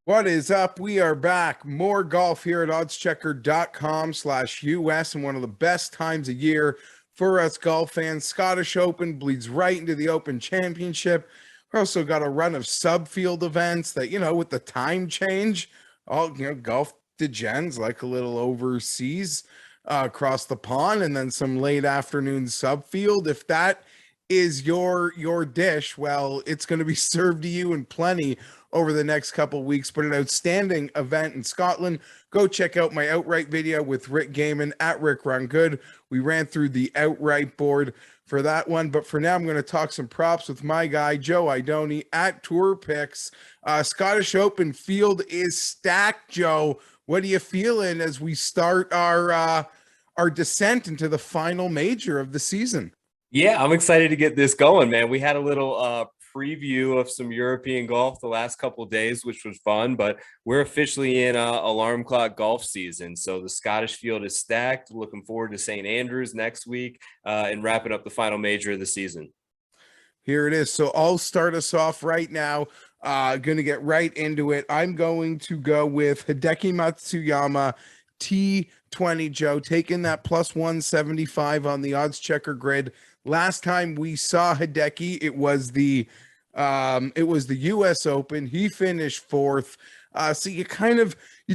What is up? We are back. More golf here at oddschecker.com/US, and one of the best times of year for us golf fans. Scottish Open bleeds right into the Open Championship. We also got a run of subfield events that, with the time change, golf degens like a little overseas across the pond, and then some late afternoon subfield. If that is your dish, well, it's going to be served to you in plenty over the next couple weeks, but an outstanding event in Scotland. Go check out my outright video with Rick Gaiman at Rick Run Good. We ran through the outright board for that one, but for now, I'm going to talk some props with my guy, Joe Idone at Tour Picks. Scottish Open field is stacked, Joe. What are you feeling as we start our descent into the final major of the season? Yeah, I'm excited to get this going, man. We had a little preview of some European golf the last couple of days, which was fun, but we're officially in alarm clock golf season. So the Scottish field is stacked. Looking forward to St. Andrews next week and wrapping up the final major of the season. Here it is. So I'll start us off right now. Going to get right into it. I'm going to go with Hideki Matsuyama T20, Joe, taking that plus 175 on the odds checker grid. Last time we saw Hideki, it was the US Open. He finished fourth. So you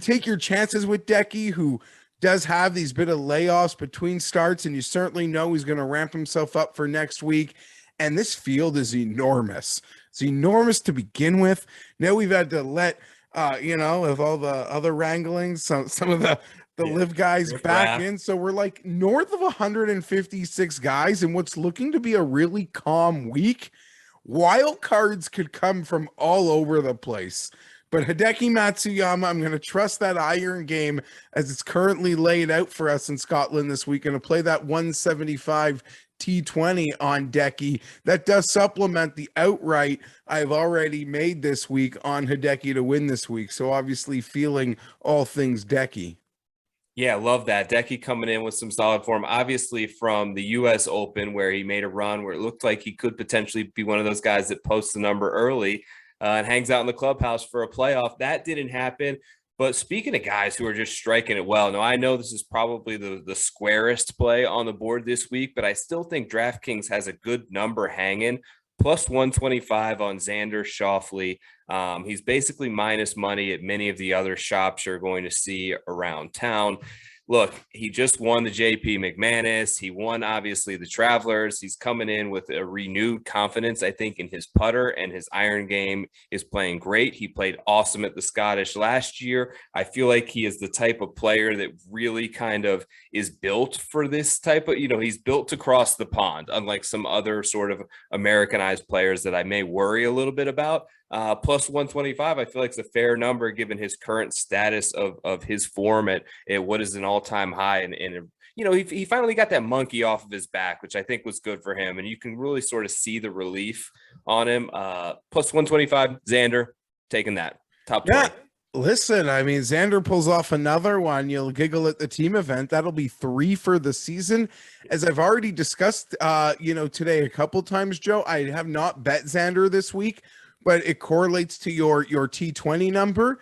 take your chances with Decky, who does have these bit of layoffs between starts, and you certainly know he's going to ramp himself up for next week. And this field is enormous. It's enormous to begin with. Now we've had to let with all the other wranglings, some of the live guys back in. So we're like north of 156 guys in what's looking to be a really calm week. Wild cards could come from all over the place. But Hideki Matsuyama, I'm going to trust that iron game as it's currently laid out for us in Scotland this week. Going to play that 175 T20 on Decky. That does supplement the outright I've already made this week on Hideki to win this week. So obviously feeling all things Decky. Yeah, love that. Decky coming in with some solid form, obviously from the US Open, where he made a run where it looked like he could potentially be one of those guys that posts the number early and hangs out in the clubhouse for a playoff. That didn't happen. But speaking of guys who are just striking it well, now I know this is probably the squarest play on the board this week, but I still think DraftKings has a good number hanging. Plus 125 on Xander Schauffele. He's basically minus money at many of the other shops you're going to see around town. Look, he just won the JP McManus. He won, obviously, the Travelers. He's coming in with a renewed confidence, I think, in his putter, and his iron game is playing great. He played awesome at the Scottish last year. I feel like he is the type of player that really kind of is built for this type of, he's built to cross the pond, unlike some other sort of Americanized players that I may worry a little bit about. Plus 125, I feel like it's a fair number given his current status of his form at what is an all-time high. And he finally got that monkey off of his back, which I think was good for him. And you can really sort of see the relief on him. Plus 125, Xander, taking that. Top 20. Yeah. Listen, I mean, Xander pulls off another one. You'll giggle at the team event. That'll be 3 for the season. As I've already discussed, today a couple times, Joe, I have not bet Xander this week, but it correlates to your T20 number.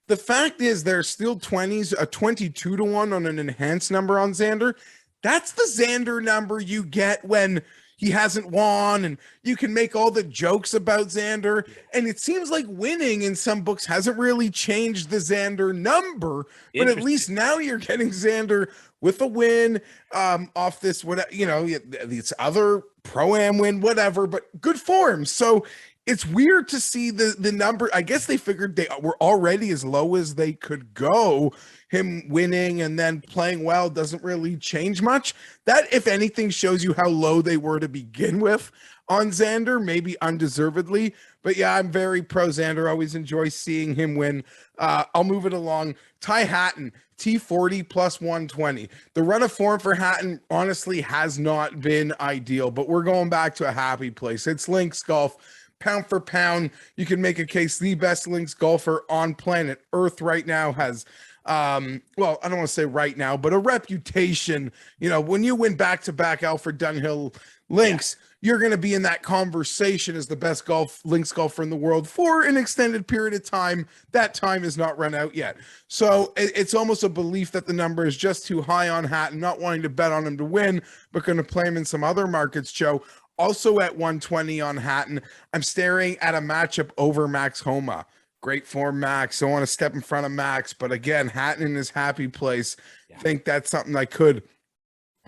The fact is there's still 20s, a 22 to 1 on an enhanced number on Xander. That's the Xander number you get when he hasn't won, and you can make all the jokes about Xander. And it seems like winning in some books hasn't really changed the Xander number, but at least now you're getting Xander with a win off this, this other Pro-Am win, whatever, but good form. So it's weird to see the number. I guess they figured they were already as low as they could go. Him winning and then playing well doesn't really change much. That, if anything, shows you how low they were to begin with on Xander, maybe undeservedly. But yeah, I'm very pro Xander. Always enjoy seeing him win. I'll move it along. Ty Hatton, T40 plus 120. The run of form for Hatton honestly has not been ideal, but we're going back to a happy place. It's Links Golf. Pound for pound, you can make a case the best links golfer on planet Earth right now has Well, I don't want to say right now, but a reputation. You know, when you win back-to-back Alfred Dunhill links, you're going to be in that conversation as the best links golfer in the world for an extended period of time. That time is not run out yet. So it's almost a belief that the number is just too high on Hatton, not wanting to bet on him to win, but going to play him in some other markets, Joe. Also at 120 on Hatton, I'm staring at a matchup over Max Homa. Great form, Max. Don't want to step in front of Max, but again, Hatton in his happy place. Think that's something I could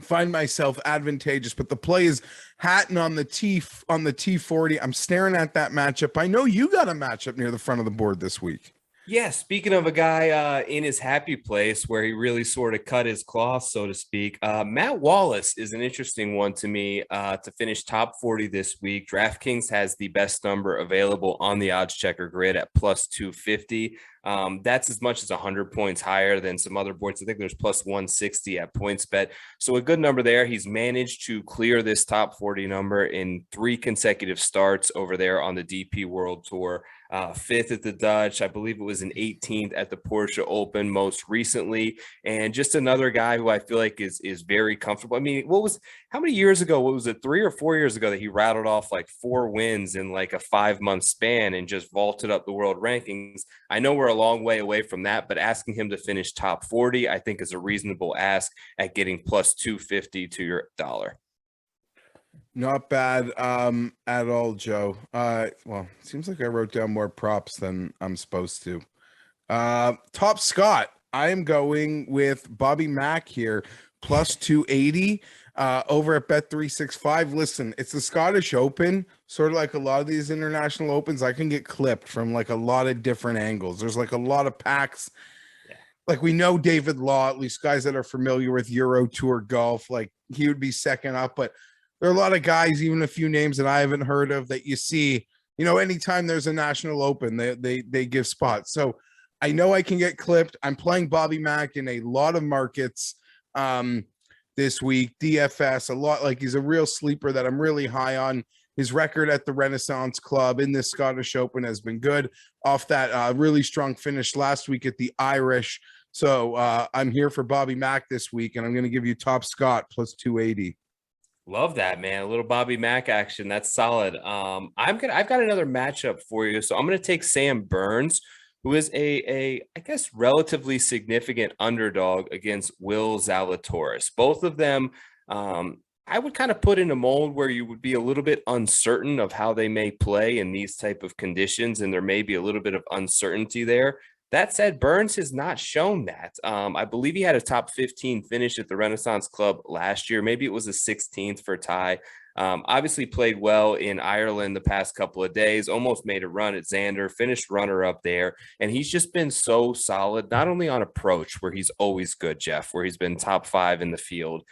find myself advantageous. But the play is Hatton on the T40. I'm staring at that matchup. I know you got a matchup near the front of the board this week. Yeah, speaking of a guy in his happy place where he really sort of cut his cloth, so to speak, Matt Wallace is an interesting one to me to finish top 40 this week. DraftKings has the best number available on the odds checker grid at plus 250. That's as much as 100 points higher than some other boards. I think there's plus 160 at PointsBet. So a good number there. He's managed to clear this top 40 number in 3 consecutive starts over there on the DP World Tour. 5th at the Dutch. I believe it was an 18th at the Porsche Open most recently. And just another guy who I feel like is very comfortable. I mean, how many years ago? What was it, 3 or 4 years ago that he rattled off like 4 wins in like a 5-month span and just vaulted up the world rankings? I know we're a long way away from that, but asking him to finish top 40, I think is a reasonable ask at getting plus 250 to your dollar. Not bad at all, Joe. Well, it seems like I wrote down more props than I'm supposed to. Top Scott, I am going with Bobby Mack here, plus 280 over at Bet365. Listen, it's the Scottish Open, sort of like a lot of these international opens. I can get clipped from like a lot of different angles. There's like a lot of packs. Like we know David Law, at least guys that are familiar with Euro Tour golf, like he would be second up, but there are a lot of guys, even a few names that I haven't heard of that you see, you know, anytime there's a national open, they give spots. So I know I can get clipped. I'm playing Bobby Mack in a lot of markets this week. DFS, a lot, like he's a real sleeper that I'm really high on. His record at the Renaissance Club in this Scottish Open has been good off that really strong finish last week at the Irish. So I'm here for Bobby Mack this week, and I'm going to give you Top Scott plus 280. Love that, man. A little Bobby Mack action. That's solid. I've got another matchup for you. So I'm going to take Sam Burns, who is I guess, relatively significant underdog against Will Zalatoris. Both of them, I would kind of put in a mold where you would be a little bit uncertain of how they may play in these type of conditions, and there may be a little bit of uncertainty there. That said, Burns has not shown that. I believe he had a top 15 finish at the Renaissance Club last year. Maybe it was a 16th for Ty. Obviously played well in Ireland the past couple of days, almost made a run at Xander, finished runner up there. And he's just been so solid, not only on approach, where he's always good, Geoff, where he's been top 5 in the field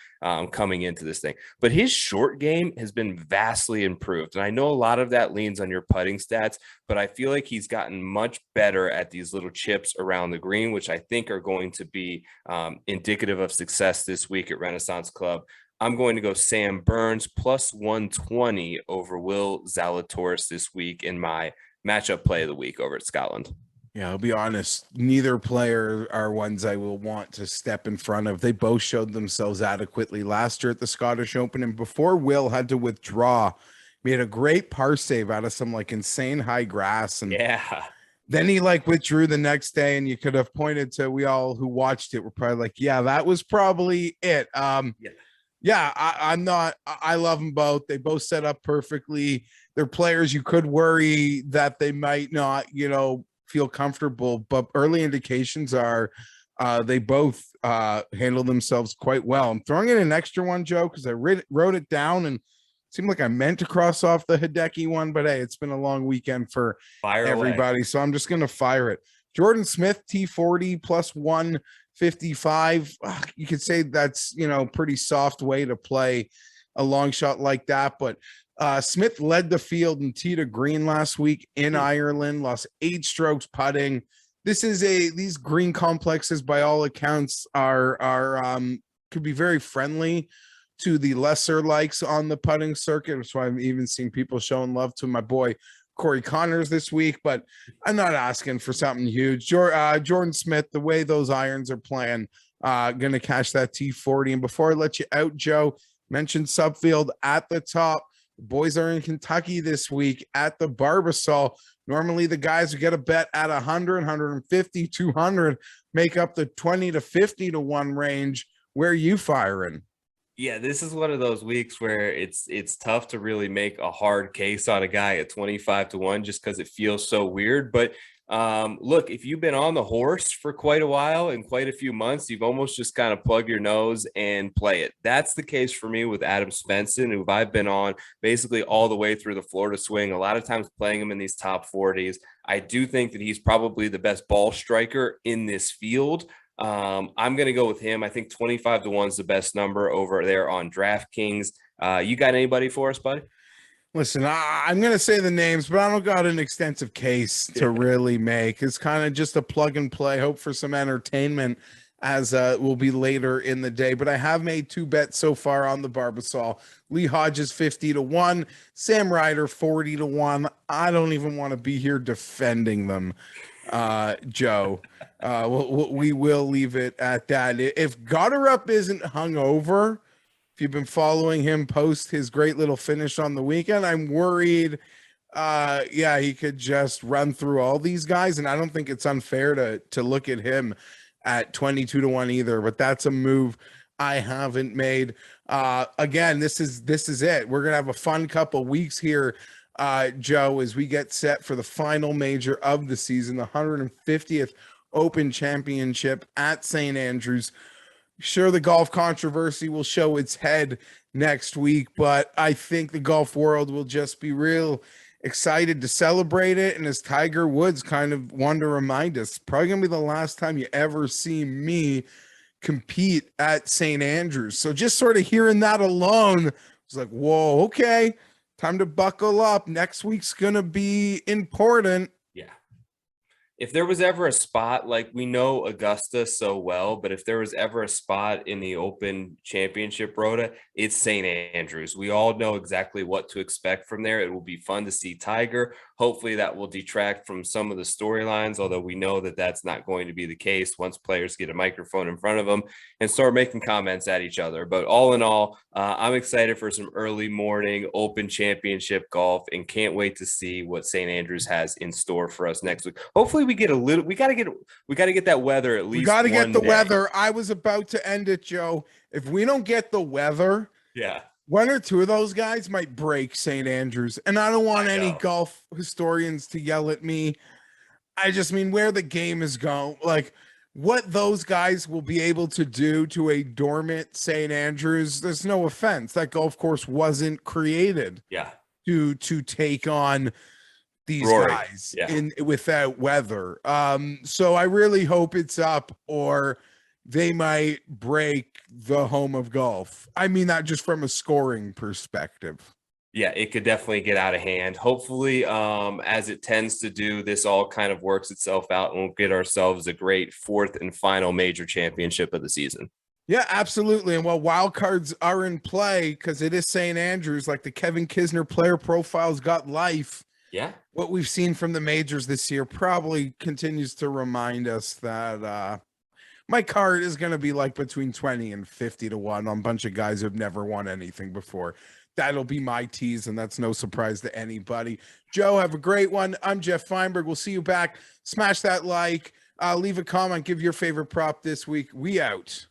coming into this thing, but his short game has been vastly improved. And I know a lot of that leans on your putting stats, but I feel like he's gotten much better at these little chips around the green, which I think are going to be indicative of success this week at Renaissance Club. I'm going to go Sam Burns plus 120 over Will Zalatoris this week in my matchup play of the week over at Scotland. Yeah, I'll be honest. Neither player are ones I will want to step in front of. They both showed themselves adequately last year at the Scottish Open. And before Will had to withdraw, made a great par save out of some like insane high grass. And yeah, then he like withdrew the next day, and you could have pointed to, we all who watched it were probably like, yeah, that was probably it. Yeah, I love them both. They both set up perfectly. They're players you could worry that they might not, you know, feel comfortable, but early indications are they both handle themselves quite well. I'm throwing in an extra one, Joe, because I wrote it down and it seemed like I meant to cross off the Hideki one, but hey, it's been a long weekend for everybody. So I'm just going to fire it. Jordan Smith, T40 plus 155. You could say that's, you know, pretty soft way to play a long shot like that, but Smith led the field in tee to green last week in Ireland, lost 8 strokes putting. These green complexes, by all accounts, are could be very friendly to the lesser likes on the putting circuit. That's why I've even seen people showing love to my boy Corey Connors this week, but I'm not asking for something huge. Jordan Smith, the way those irons are playing, going to cash that T40. And before I let you out, Joe, mentioned Subfield at the top. The boys are in Kentucky this week at the Barbasol. Normally the guys who get a bet at 100, 150, 200 make up the 20 to 50 to 1 range. Where are you firing? Yeah, this is one of those weeks where it's tough to really make a hard case on a guy at 25 to 1 just because it feels so weird. But look, if you've been on the horse for quite a while and quite a few months, you've almost just kind of plug your nose and play it. That's the case for me with Adam Svensson, who I've been on basically all the way through the Florida swing, a lot of times playing him in these top 40s. I do think that he's probably the best ball striker in this field. I'm going to go with him. I think 25 to 1 is the best number over there on DraftKings. You got anybody for us, buddy? Listen, I'm going to say the names, but I don't got an extensive case to really make. It's kind of just a plug and play, hope for some entertainment as will be later in the day. But I have made 2 bets so far on the Barbasol. Lee Hodges 50 to 1, Sam Ryder 40 to 1. I don't even want to be here defending them, Joe. We will leave it at that. If Gotterup isn't hungover, if you've been following him post his great little finish on the weekend, I'm worried. He could just run through all these guys, and I don't think it's unfair to look at him at 22 to 1 either. But that's a move I haven't made. Again, this is it. We're gonna have a fun couple weeks here, Joe, as we get set for the final major of the season, the 150th Open Championship at St. Andrews. Sure, the golf controversy will show its head next week, but I think the golf world will just be real excited to celebrate it. And as Tiger Woods kind of wanted to remind us, probably gonna be the last time you ever see me compete at St. Andrews. So just sort of hearing that alone, it's like, whoa, okay, time to buckle up. Next week's gonna be important. Yeah. If there was ever a spot, like we know Augusta so well, but if there was ever a spot in the Open Championship, Rhoda, it's St. Andrews. We all know exactly what to expect from there. It will be fun to see Tiger. Hopefully that will detract from some of the storylines, although we know that that's not going to be the case once players get a microphone in front of them and start making comments at each other. But all in all, I'm excited for some early morning Open Championship golf and can't wait to see what St. Andrews has in store for us next week. Hopefully we get a little, we got to get that weather at least. We got to get the weather. I was about to end it, Joe. If we don't get the weather, yeah, 1 or 2 of those guys might break St. Andrews. And I don't want any golf historians to yell at me. I just mean where the game is going, like what those guys will be able to do to a dormant St. Andrews. There's no offense. That golf course wasn't created to take on these guys without weather. So I really hope it's up, or they might break the home of golf. I mean that just from a scoring perspective. Yeah, it could definitely get out of hand. Hopefully, as it tends to do, this all kind of works itself out and we'll get ourselves a great 4th and final major championship of the season. Yeah, absolutely. And while wild cards are in play, because it is St. Andrews, like the Kevin Kisner player profile's got life. Yeah. What we've seen from the majors this year probably continues to remind us that my card is going to be like between 20 and 50 to 1 on a bunch of guys who've never won anything before. That'll be my tease, and that's no surprise to anybody. Joe, have a great one. I'm Geoff Fienberg. We'll see you back. Smash that like, leave a comment, give your favorite prop this week. We out.